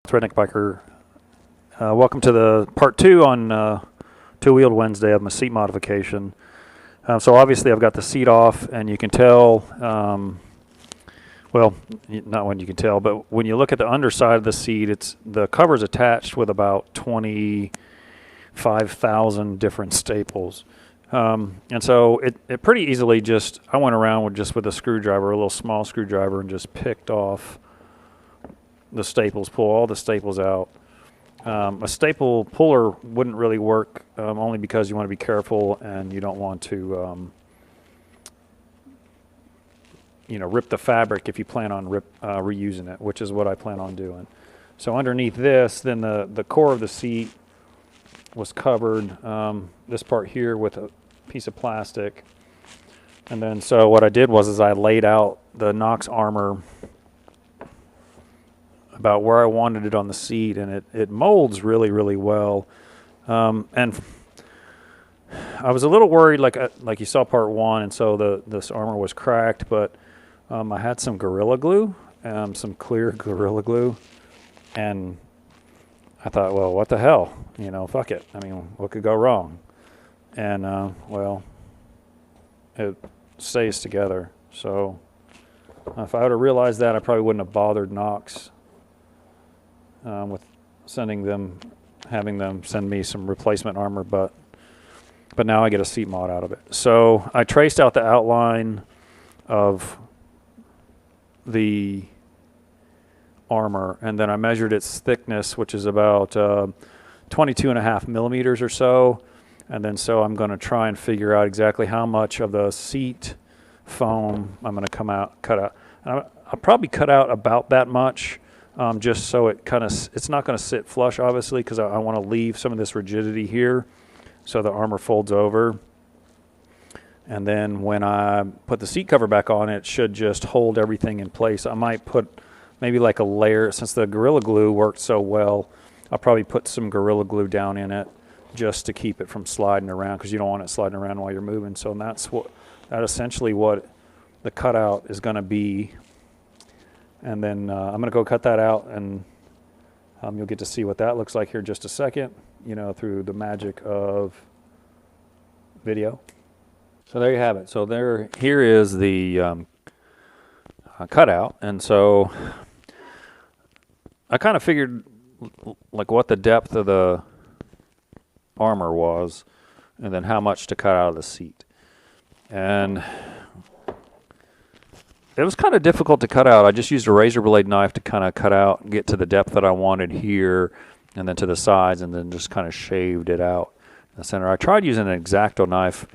Redneck Biker. Welcome to the part 2 on Two-Wheeled Wednesday of my seat modification. So obviously I've got the seat off, and you can tell, well, not when you can tell, but when you look at the underside of the seat, the cover's attached with about 25,000 different staples. And so it pretty easily I went around with a screwdriver, a little small screwdriver, and just picked off the staples, pull all the staples out. A staple puller wouldn't really work, only because you want to be careful and you don't want to, rip the fabric if you plan on reusing it, which is what I plan on doing. So underneath this, then the core of the seat was covered, this part here, with a piece of plastic. And then so what I did was I laid out the Knox armor about where I wanted it on the seat, and it molds really, really well. And I was a little worried, like you saw part 1, and so this armor was cracked, but I had some Gorilla Glue, some clear Gorilla Glue, and I thought, well, what the hell? Fuck it. I mean, what could go wrong? And, well, it stays together. So if I would have realized that, I probably wouldn't have bothered Knox with having them send me some replacement armor, but now I get a seat mod out of it. So I traced out the outline of the armor, and then I measured its thickness, which is about 22.5 millimeters or so. And then so I'm going to try and figure out exactly how much of the seat foam I'm going to cut out. And I'll probably cut out about that much. Just so it's not going to sit flush, obviously, because I want to leave some of this rigidity here so the armor folds over. And then when I put the seat cover back on, it should just hold everything in place. I might put maybe like a layer, since the Gorilla Glue worked so well, I'll probably put some Gorilla Glue down in it just to keep it from sliding around, because you don't want it sliding around while you're moving. So that's essentially what the cutout is going to be. And then I'm going to go cut that out, and you'll get to see what that looks like here in just a second, through the magic of video. So there you have it. So here is the cutout. And so I kind of figured like what the depth of the armor was, and then how much to cut out of the seat. And it was kind of difficult to cut out. I just used a razor blade knife to kind of cut out and get to the depth that I wanted here, and then to the sides, and then just kind of shaved it out in the center. I tried using an X-Acto knife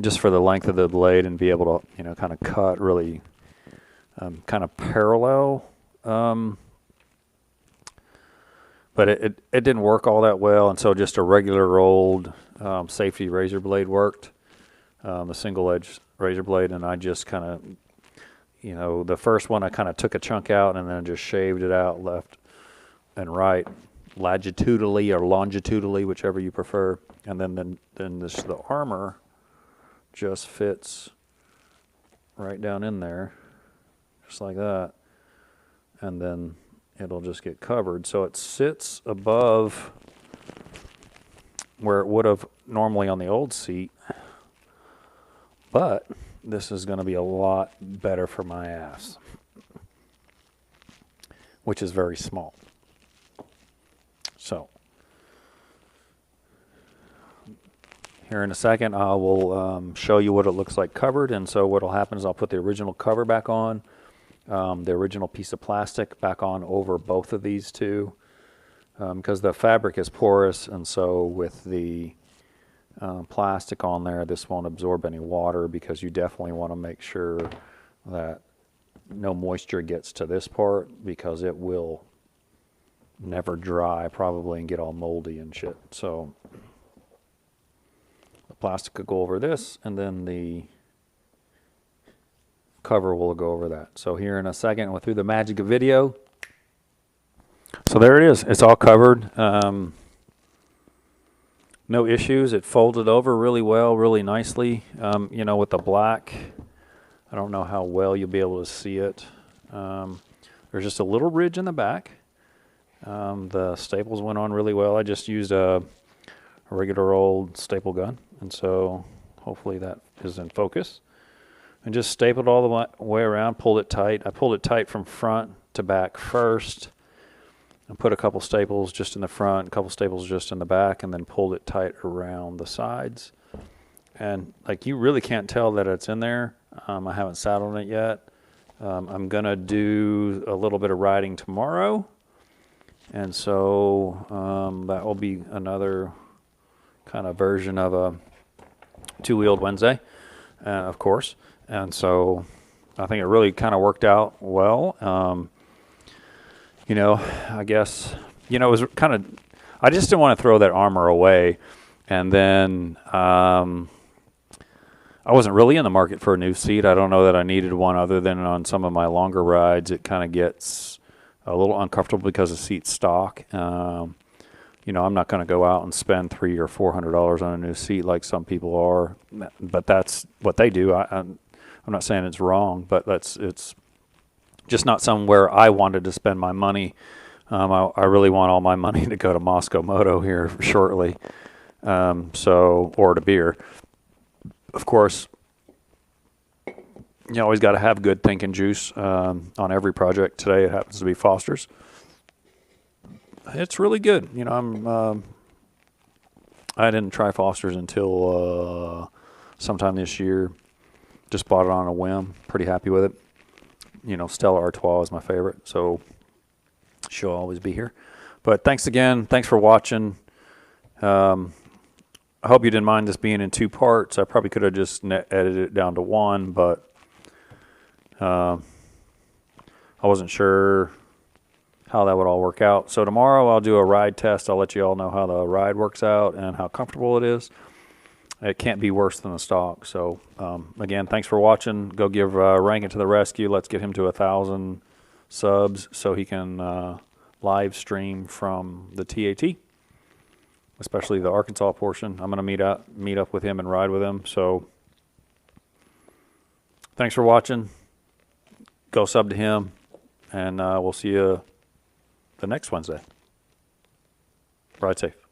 just for the length of the blade and be able to, kind of cut really kind of parallel. But it didn't work all that well, and so just a regular old safety razor blade worked, the single-edge razor blade, and I just kind of, the first one I kind of took a chunk out and then just shaved it out left and right, latitudinally or longitudinally, whichever you prefer. And then the armor just fits right down in there, just like that. And then it'll just get covered. So it sits above where it would have normally on the old seat, but this is going to be a lot better for my ass, which is very small. So here in a second, I will show you what it looks like covered. And so what will happen is I'll put the original cover back on, the original piece of plastic back on over both of these two, because the fabric is porous, and so with the plastic on there, this won't absorb any water, because you definitely want to make sure that no moisture gets to this part, because it will never dry probably and get all moldy and shit. So the plastic could go over this, and then the cover will go over that. So here in a second, through the magic of video. So there it is. It's all covered. No issues. It folded over really well, really nicely. With the black, I don't know how well you'll be able to see it. There's just a little ridge in the back, The staples went on really well. I just used a regular old staple gun, and so hopefully that is in focus. And just stapled all the way around, pulled it tight. I pulled it tight from front to back first, and put a couple staples just in the front, a couple staples just in the back, and then pulled it tight around the sides. And like, you really can't tell that it's in there. I haven't sat on it yet. I'm gonna do a little bit of riding tomorrow, and so that will be another kind of version of a two-wheeled Wednesday, of course. And so I think it really kind of worked out well. You know, I guess, you know, it was kind of, I just didn't want to throw that armor away. And then I wasn't really in the market for a new seat. I don't know that I needed one, other than on some of my longer rides, it kind of gets a little uncomfortable because the seat's stock. You know, I'm not going to go out and spend $300 or $400 on a new seat like some people are, but that's what they do. I'm not saying it's wrong, but it's just not somewhere I wanted to spend my money. I really want all my money to go to Moscow Moto here shortly, or to beer. Of course, you always got to have good thinking juice on every project. Today it happens to be Foster's. It's really good. You know, I didn't try Foster's until sometime this year. Just bought it on a whim. Pretty happy with it. You know, Stella Artois is my favorite, so she'll always be here. But thanks again. Thanks for watching. I hope you didn't mind this being in two parts. I probably could have just edited it down to one, but I wasn't sure how that would all work out. So tomorrow I'll do a ride test. I'll let you all know how the ride works out and how comfortable it is. It can't be worse than the stock. So again, thanks for watching. Go give Rankin to the rescue. Let's get him to 1,000 subs so he can live stream from the TAT, especially the Arkansas portion. I'm going to meet up with him and ride with him. So thanks for watching. Go sub to him, and we'll see you the next Wednesday. Ride safe.